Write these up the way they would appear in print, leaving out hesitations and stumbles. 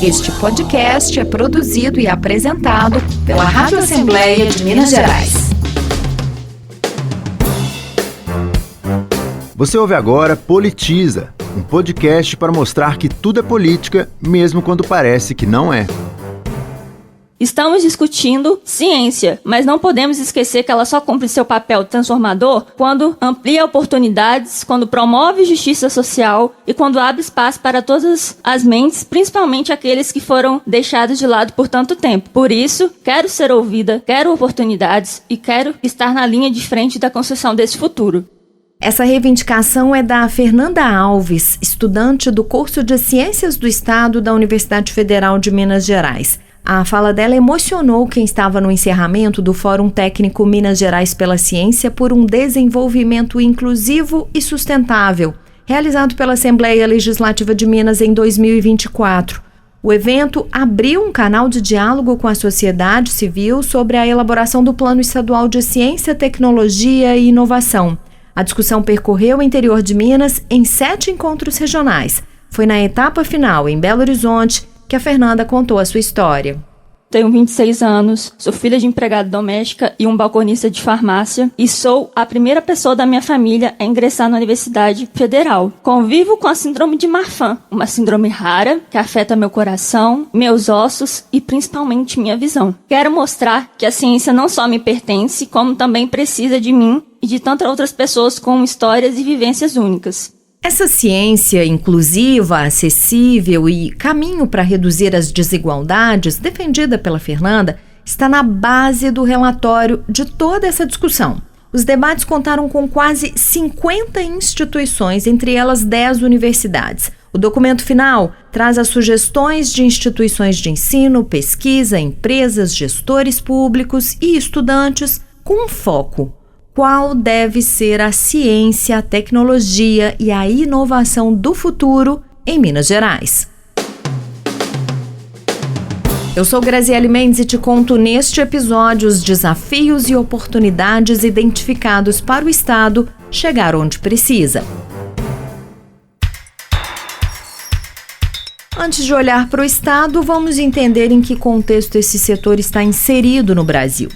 Este podcast é produzido e apresentado pela Rádio Assembleia de Minas Gerais. Você ouve agora Politiza, um podcast para mostrar que tudo é política, mesmo quando parece que não é. Estamos discutindo ciência, mas não podemos esquecer que ela só cumpre seu papel transformador quando amplia oportunidades, quando promove justiça social e quando abre espaço para todas as mentes, principalmente aqueles que foram deixados de lado por tanto tempo. Por isso, quero ser ouvida, quero oportunidades e quero estar na linha de frente da construção desse futuro. Essa reivindicação é da Fernanda Alves, estudante do curso de Ciências do Estado da Universidade Federal de Minas Gerais. A fala dela emocionou quem estava no encerramento do Fórum Técnico Minas Gerais pela Ciência por um Desenvolvimento Inclusivo e Sustentável, realizado pela Assembleia Legislativa de Minas em 2024. O evento abriu um canal de diálogo com a sociedade civil sobre a elaboração do Plano Estadual de Ciência, Tecnologia e Inovação. A discussão percorreu o interior de Minas em 7 encontros regionais. Foi na etapa final, em Belo Horizonte, que a Fernanda contou a sua história. Tenho 26 anos, sou filha de empregada doméstica e um balconista de farmácia e sou a primeira pessoa da minha família a ingressar na Universidade Federal. Convivo com a síndrome de Marfan, uma síndrome rara que afeta meu coração, meus ossos e principalmente minha visão. Quero mostrar que a ciência não só me pertence, como também precisa de mim e de tantas outras pessoas com histórias e vivências únicas. Essa ciência inclusiva, acessível e caminho para reduzir as desigualdades, defendida pela Fernanda, está na base do relatório de toda essa discussão. Os debates contaram com quase 50 instituições, entre elas 10 universidades. O documento final traz as sugestões de instituições de ensino, pesquisa, empresas, gestores públicos e estudantes com um foco. Qual deve ser a ciência, a tecnologia e a inovação do futuro em Minas Gerais? Eu sou Graziele Mendes e te conto neste episódio os desafios e oportunidades identificados para o Estado chegar onde precisa. Antes de olhar para o Estado, vamos entender em que contexto esse setor está inserido no Brasil.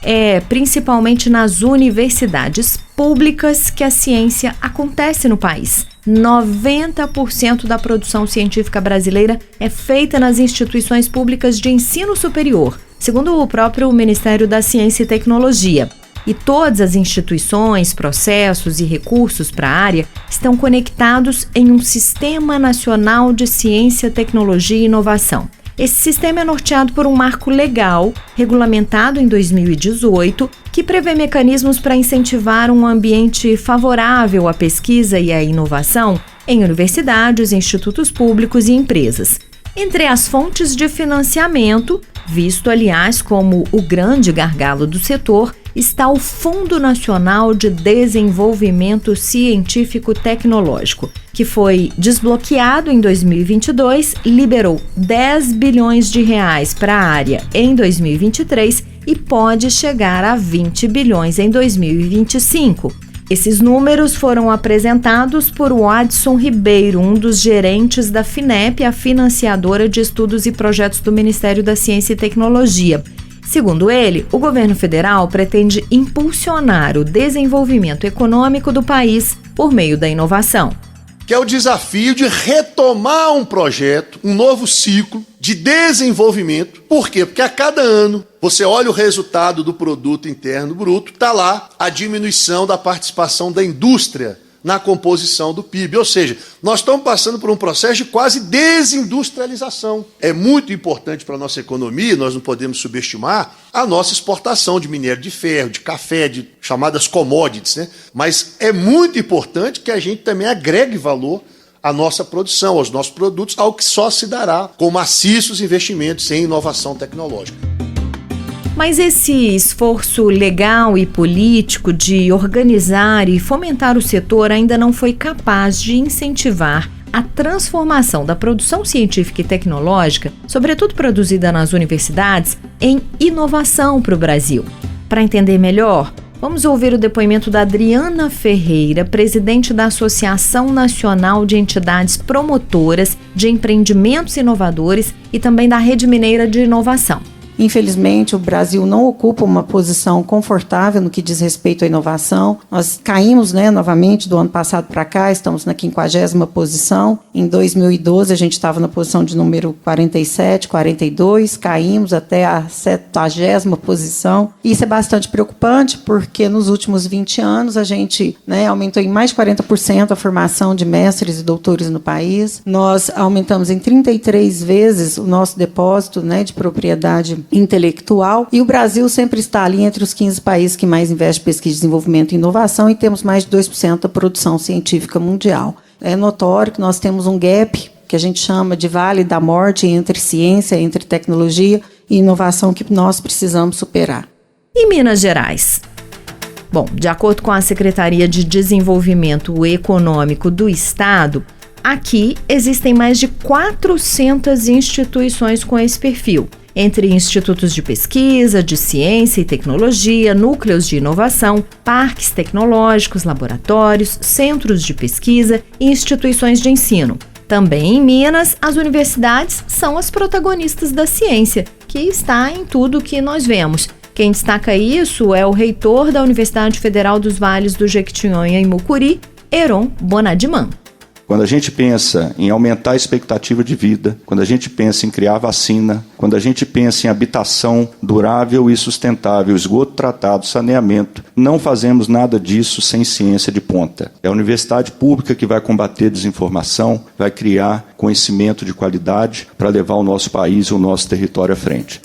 É principalmente nas universidades públicas que a ciência acontece no país. 90% da produção científica brasileira é feita nas instituições públicas de ensino superior, segundo o próprio Ministério da Ciência e Tecnologia. E todas as instituições, processos e recursos para a área estão conectados em um Sistema Nacional de Ciência, Tecnologia e Inovação. Esse sistema é norteado por um marco legal, regulamentado em 2018, que prevê mecanismos para incentivar um ambiente favorável à pesquisa e à inovação em universidades, institutos públicos e empresas. Entre as fontes de financiamento, visto, aliás, como o grande gargalo do setor, está o Fundo Nacional de Desenvolvimento Científico-Tecnológico, que foi desbloqueado em 2022, liberou 10 bilhões de reais para a área em 2023 e pode chegar a 20 bilhões em 2025. Esses números foram apresentados por Wadson Ribeiro, um dos gerentes da FINEP, a financiadora de estudos e projetos do Ministério da Ciência e Tecnologia. Segundo ele, o governo federal pretende impulsionar o desenvolvimento econômico do país por meio da inovação. Que é o desafio de retomar um projeto, um novo ciclo de desenvolvimento. Por quê? Porque a cada ano você olha o resultado do produto interno bruto, está lá a diminuição da participação da indústria na composição do PIB. Ou seja, nós estamos passando por um processo de quase desindustrialização. É muito importante para a nossa economia, nós não podemos subestimar a nossa exportação de minério de ferro, de café, de chamadas commodities, né? Mas é muito importante que a gente também agregue valor à nossa produção, aos nossos produtos, ao que só se dará com maciços investimentos em inovação tecnológica. Mas esse esforço legal e político de organizar e fomentar o setor ainda não foi capaz de incentivar a transformação da produção científica e tecnológica, sobretudo produzida nas universidades, em inovação para o Brasil. Para entender melhor, Vamos ouvir o depoimento da Adriana Ferreira, presidente da Associação Nacional de Entidades Promotoras de Empreendimentos Inovadores e também da Rede Mineira de Inovação. Infelizmente, o Brasil não ocupa uma posição confortável no que diz respeito à inovação. Nós caímos, novamente, do ano passado para cá, estamos na 50ª posição. Em 2012, a gente estava na posição de número 47, 42, caímos até a 70ª posição. Isso é bastante preocupante, porque nos últimos 20 anos a gente aumentou em mais de 40% a formação de mestres e doutores no país. Nós aumentamos em 33 vezes o nosso depósito de propriedade intelectual, e o Brasil sempre está ali entre os 15 países que mais investem em pesquisa, desenvolvimento e inovação, e temos mais de 2% da produção científica mundial. É notório que nós temos um gap, que a gente chama de vale da morte, entre ciência, entre tecnologia e inovação, que nós precisamos superar. E Minas Gerais? Bom, de acordo com a Secretaria de Desenvolvimento Econômico do Estado, aqui existem mais de 400 instituições com esse perfil, entre institutos de pesquisa, de ciência e tecnologia, núcleos de inovação, parques tecnológicos, laboratórios, centros de pesquisa e instituições de ensino. Também em Minas, as universidades são as protagonistas da ciência, que está em tudo que nós vemos. Quem destaca isso é o reitor da Universidade Federal dos Vales do Jequitinhonha e Mucuri, Heron Bonadiman. Quando a gente pensa em aumentar a expectativa de vida, quando a gente pensa em criar vacina, quando a gente pensa em habitação durável e sustentável, esgoto tratado, saneamento, não fazemos nada disso sem ciência de ponta. É a universidade pública que vai combater desinformação, vai criar conhecimento de qualidade para levar o nosso país e o nosso território à frente.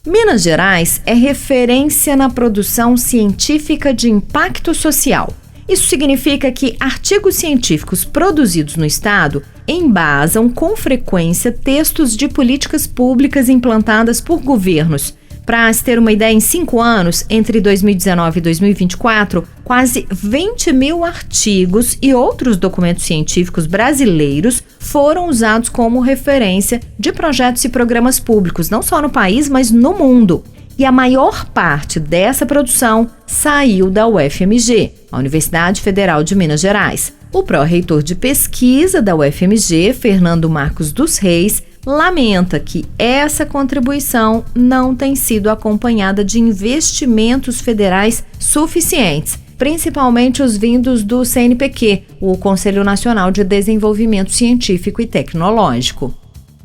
Minas Gerais é referência na produção científica de impacto social. Isso significa que artigos científicos produzidos no estado embasam com frequência textos de políticas públicas implantadas por governos. Para se ter uma ideia, em 5 anos, entre 2019 e 2024, quase 20 mil artigos e outros documentos científicos brasileiros foram usados como referência de projetos e programas públicos, não só no país, mas no mundo. E a maior parte dessa produção saiu da UFMG, a Universidade Federal de Minas Gerais. O pró-reitor de pesquisa da UFMG, Fernando Marcos dos Reis, lamenta que essa contribuição não tem sido acompanhada de investimentos federais suficientes, principalmente os vindos do CNPq, o Conselho Nacional de Desenvolvimento Científico e Tecnológico.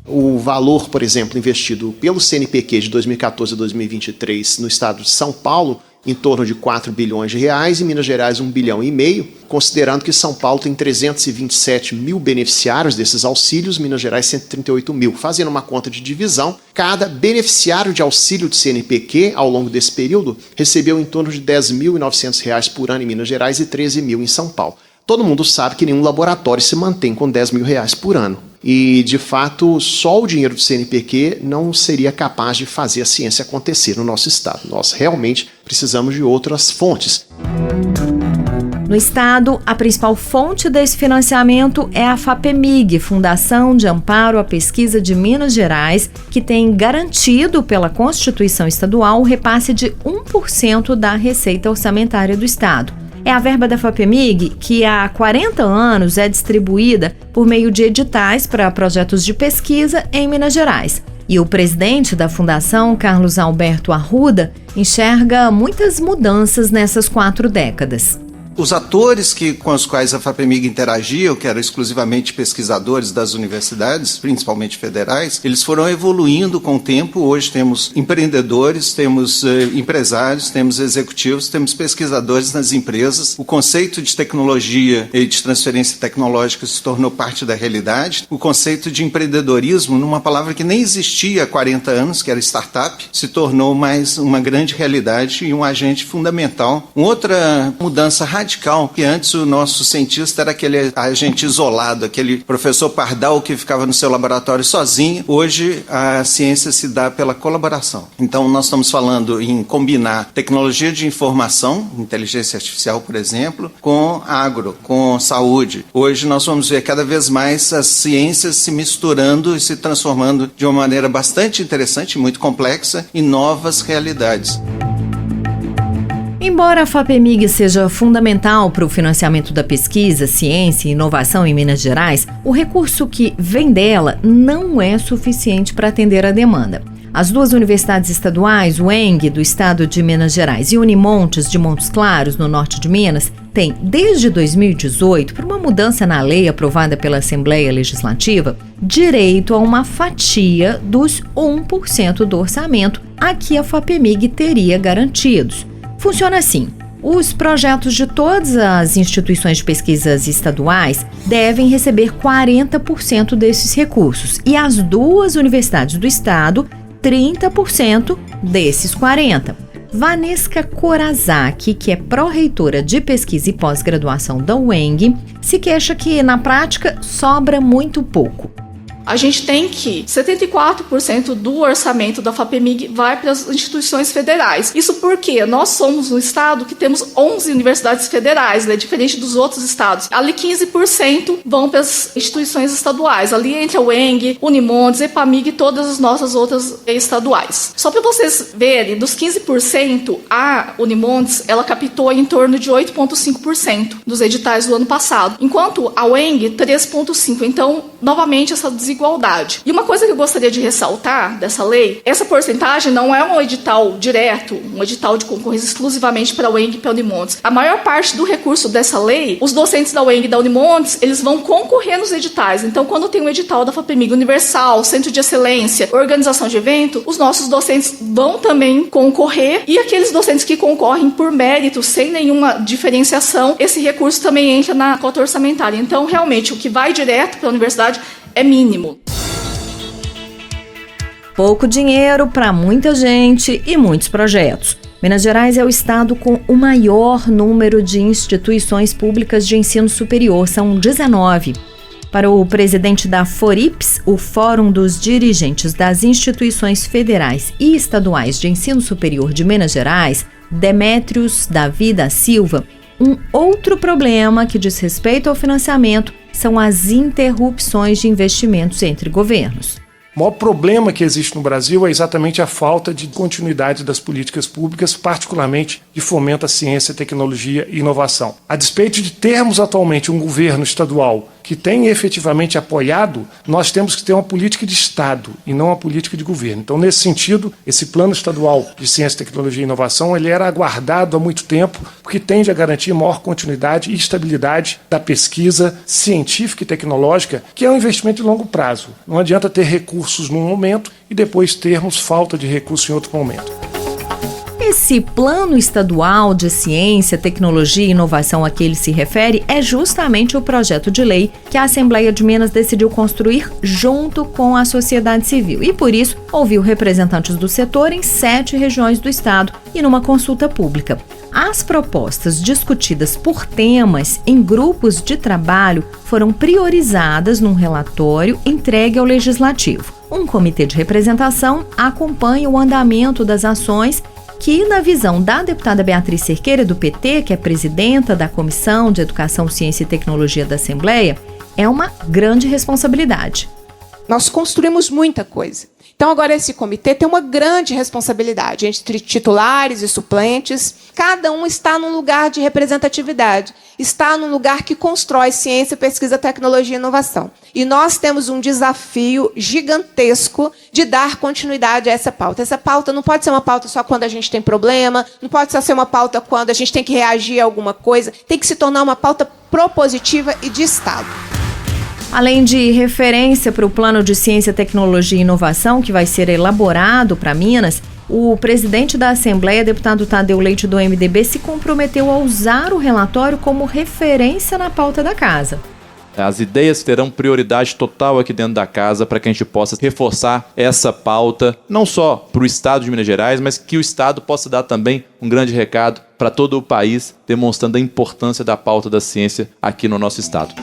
O valor, por exemplo, investido pelo CNPq de 2014 a 2023 no estado de São Paulo, em torno de 4 bilhões de reais, e Minas Gerais 1,5 bilhão, considerando que São Paulo tem 327 mil beneficiários desses auxílios, Minas Gerais 138 mil. Fazendo uma conta de divisão, cada beneficiário de auxílio de CNPq, ao longo desse período, recebeu em torno de R$ 10.900 por ano em Minas Gerais e 13 mil em São Paulo. Todo mundo sabe que nenhum laboratório se mantém com R$ 10 mil por ano. E, de fato, só o dinheiro do CNPq não seria capaz de fazer a ciência acontecer no nosso estado. Nós realmente precisamos de outras fontes. No estado, a principal fonte desse financiamento é a FAPEMIG, Fundação de Amparo à Pesquisa de Minas Gerais, que tem garantido pela Constituição Estadual o repasse de 1% da receita orçamentária do estado. É a verba da FAPEMIG que há 40 anos é distribuída por meio de editais para projetos de pesquisa em Minas Gerais. E o presidente da fundação, Carlos Alberto Arruda, enxerga muitas mudanças nessas 4 décadas. Os atores com os quais a FAPEMIG interagia, que eram exclusivamente pesquisadores das universidades, principalmente federais, eles foram evoluindo com o tempo. Hoje temos empreendedores, temos empresários, temos executivos, temos pesquisadores nas empresas. O conceito de tecnologia e de transferência tecnológica se tornou parte da realidade. O conceito de empreendedorismo, numa palavra que nem existia há 40 anos, que era startup, se tornou mais uma grande realidade e um agente fundamental. Uma outra mudança radical, que antes o nosso cientista era aquele agente isolado, aquele professor pardal que ficava no seu laboratório sozinho. Hoje a ciência se dá pela colaboração. Então nós estamos falando em combinar tecnologia de informação, inteligência artificial, por exemplo, com agro, com saúde. Hoje nós vamos ver cada vez mais as ciências se misturando e se transformando de uma maneira bastante interessante, muito complexa, em novas realidades. Embora a FAPEMIG seja fundamental para o financiamento da pesquisa, ciência e inovação em Minas Gerais, o recurso que vem dela não é suficiente para atender a demanda. As duas universidades estaduais, o UENG, do estado de Minas Gerais, e Unimontes, de Montes Claros, no norte de Minas, têm, desde 2018, por uma mudança na lei aprovada pela Assembleia Legislativa, direito a uma fatia dos 1% do orçamento a que a FAPEMIG teria garantidos. Funciona assim: os projetos de todas as instituições de pesquisas estaduais devem receber 40% desses recursos e as duas universidades do estado, 30% desses 40%. Vanesca Corazaki, que é pró-reitora de pesquisa e pós-graduação da UENG, se queixa que, na prática, sobra muito pouco. A gente tem que 74% do orçamento da FAPEMIG vai para as instituições federais. Isso porque nós somos um estado que temos 11 universidades federais, né, diferente dos outros estados. Ali 15% vão para as instituições estaduais. Ali entra a UENG, Unimontes, EPAMIG e todas as nossas outras estaduais. Só para vocês verem, dos 15%, a Unimontes ela captou em torno de 8,5% dos editais do ano passado, enquanto a UENG 3,5%. Então, novamente, essa desigualdade. E uma coisa que eu gostaria de ressaltar dessa lei, essa porcentagem não é um edital direto, um edital de concorrência exclusivamente para a UENG e para a Unimontes. A maior parte do recurso dessa lei, os docentes da UENG e da Unimontes, eles vão concorrer nos editais. Então, quando tem um edital da FAPEMIG Universal, Centro de Excelência, Organização de Evento, os nossos docentes vão também concorrer, e aqueles docentes que concorrem por mérito, sem nenhuma diferenciação, esse recurso também entra na cota orçamentária. Então, realmente, o que vai direto para a universidade é mínimo. Pouco dinheiro para muita gente e muitos projetos. Minas Gerais é o estado com o maior número de instituições públicas de ensino superior, são 19. Para o presidente da FORIPS, o Fórum dos Dirigentes das Instituições Federais e Estaduais de Ensino Superior de Minas Gerais, Demétrios Davi da Silva, um outro problema que diz respeito ao financiamento são as interrupções de investimentos entre governos. O maior problema que existe no Brasil é exatamente a falta de continuidade das políticas públicas, particularmente de fomento à ciência, tecnologia e inovação. A despeito de termos atualmente um governo estadual que tem efetivamente apoiado, nós temos que ter uma política de Estado e não uma política de governo. Então, nesse sentido, esse plano estadual de ciência, tecnologia e inovação, ele era aguardado há muito tempo, porque tende a garantir maior continuidade e estabilidade da pesquisa científica e tecnológica, que é um investimento de longo prazo. Não adianta ter recursos num momento e depois termos falta de recursos em outro momento. Esse plano estadual de ciência, tecnologia e inovação a que ele se refere é justamente o projeto de lei que a Assembleia de Minas decidiu construir junto com a sociedade civil e, por isso, ouviu representantes do setor em 7 regiões do estado e numa consulta pública. As propostas discutidas por temas em grupos de trabalho foram priorizadas num relatório entregue ao Legislativo. Um comitê de representação acompanha o andamento das ações que, na visão da deputada Beatriz Cerqueira, do PT, que é presidenta da Comissão de Educação, Ciência e Tecnologia da Assembleia, é uma grande responsabilidade. Nós construímos muita coisa. Então, agora, esse comitê tem uma grande responsabilidade entre titulares e suplentes. Cada um está num lugar de representatividade, está num lugar que constrói ciência, pesquisa, tecnologia e inovação. E nós temos um desafio gigantesco de dar continuidade a essa pauta. Essa pauta não pode ser uma pauta só quando a gente tem problema, não pode só ser uma pauta quando a gente tem que reagir a alguma coisa, tem que se tornar uma pauta propositiva e de Estado. Além de referência para o Plano de Ciência, Tecnologia e Inovação, que vai ser elaborado para Minas, o presidente da Assembleia, deputado Tadeu Leite, do MDB, se comprometeu a usar o relatório como referência na pauta da casa. As ideias terão prioridade total aqui dentro da casa para que a gente possa reforçar essa pauta, não só para o estado de Minas Gerais, mas que o estado possa dar também um grande recado para todo o país, demonstrando a importância da pauta da ciência aqui no nosso estado.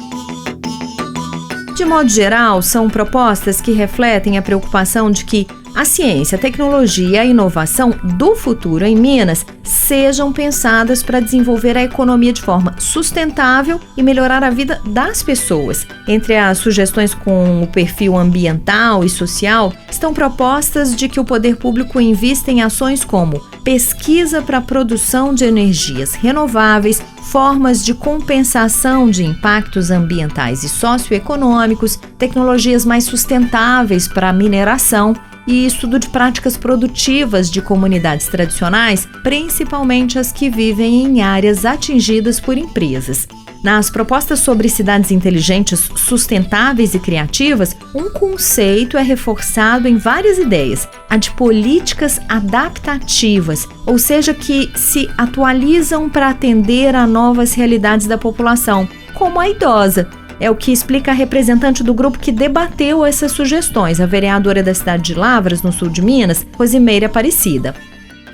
De modo geral, são propostas que refletem a preocupação de que a ciência, a tecnologia e a inovação do futuro em Minas sejam pensadas para desenvolver a economia de forma sustentável e melhorar a vida das pessoas. Entre as sugestões com o perfil ambiental e social, estão propostas de que o poder público invista em ações como pesquisa para a produção de energias renováveis, formas de compensação de impactos ambientais e socioeconômicos, tecnologias mais sustentáveis para a mineração e estudo de práticas produtivas de comunidades tradicionais, principalmente as que vivem em áreas atingidas por empresas. Nas propostas sobre cidades inteligentes, sustentáveis e criativas, um conceito é reforçado em várias ideias, a de políticas adaptativas, ou seja, que se atualizam para atender a novas realidades da população, como a idosa. É o que explica a representante do grupo que debateu essas sugestões, a vereadora da cidade de Lavras, no sul de Minas, Rosimeire Aparecida.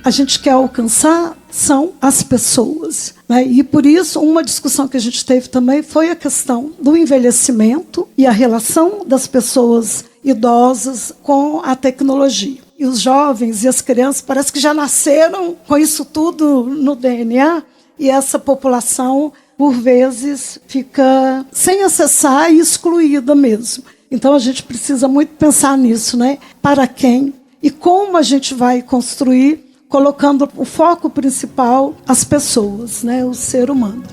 A gente quer alcançar são as pessoas, né? E por isso uma discussão que a gente teve também foi a questão do envelhecimento e a relação das pessoas idosas com a tecnologia. E os jovens e as crianças parece que já nasceram com isso tudo no DNA, e essa população, por vezes, fica sem acessar e excluída mesmo. Então a gente precisa muito pensar nisso, né? Para quem e como a gente vai construir, colocando o foco principal as pessoas, né? O ser humano.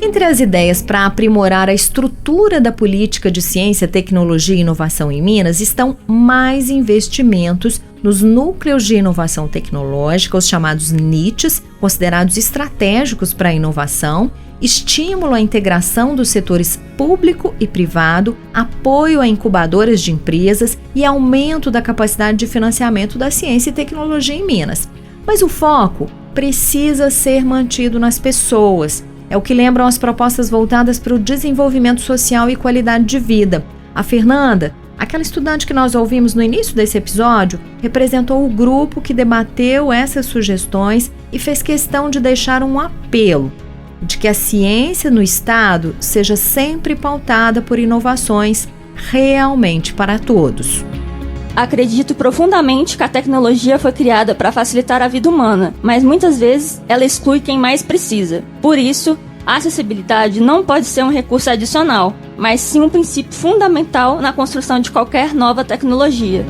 Entre as ideias para aprimorar a estrutura da política de ciência, tecnologia e inovação em Minas estão mais investimentos nos núcleos de inovação tecnológica, os chamados NITs, considerados estratégicos para a inovação, estímulo à integração dos setores público e privado, apoio a incubadoras de empresas e aumento da capacidade de financiamento da ciência e tecnologia em Minas. Mas o foco precisa ser mantido nas pessoas. É o que lembram as propostas voltadas para o desenvolvimento social e qualidade de vida. A Fernanda, aquela estudante que nós ouvimos no início desse episódio, representou o grupo que debateu essas sugestões e fez questão de deixar um apelo de que a ciência no Estado seja sempre pautada por inovações realmente para todos. Acredito profundamente que a tecnologia foi criada para facilitar a vida humana, mas muitas vezes ela exclui quem mais precisa. Por isso, a acessibilidade não pode ser um recurso adicional, mas sim um princípio fundamental na construção de qualquer nova tecnologia.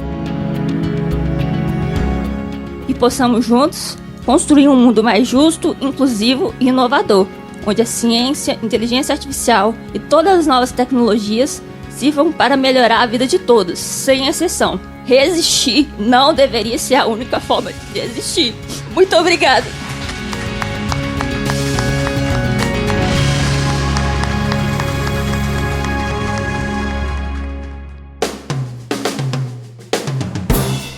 E possamos juntos construir um mundo mais justo, inclusivo e inovador, onde a ciência, inteligência artificial e todas as novas tecnologias sirvam para melhorar a vida de todos, sem exceção. Resistir não deveria ser a única forma de existir. Muito obrigada!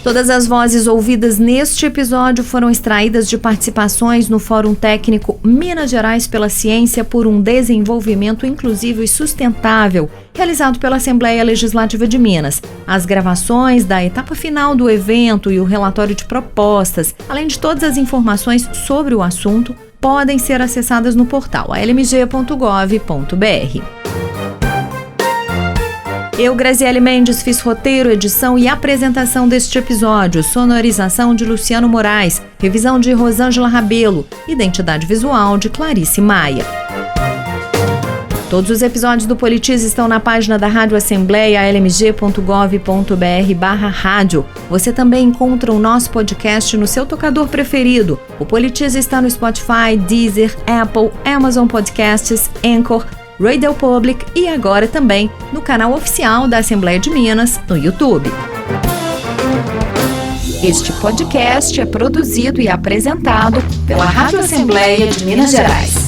Todas as vozes ouvidas neste episódio foram extraídas de participações no Fórum Técnico Minas Gerais pela Ciência por um Desenvolvimento Inclusivo e Sustentável, realizado pela Assembleia Legislativa de Minas. As gravações da etapa final do evento e o relatório de propostas, além de todas as informações sobre o assunto, podem ser acessadas no portal almg.gov.br. Eu, Graziele Mendes, fiz roteiro, edição e apresentação deste episódio, sonorização de Luciano Moraes, revisão de Rosângela Rabelo, identidade visual de Clarice Maia. Todos os episódios do Politize estão na página da Rádio Assembleia, lmg.gov.br/rádio. Você também encontra o nosso podcast no seu tocador preferido. O Politize está no Spotify, Deezer, Apple, Amazon Podcasts, Anchor, Radio Public e agora também no canal oficial da Assembleia de Minas, no YouTube. Este podcast é produzido e apresentado pela Rádio Assembleia de Minas Gerais.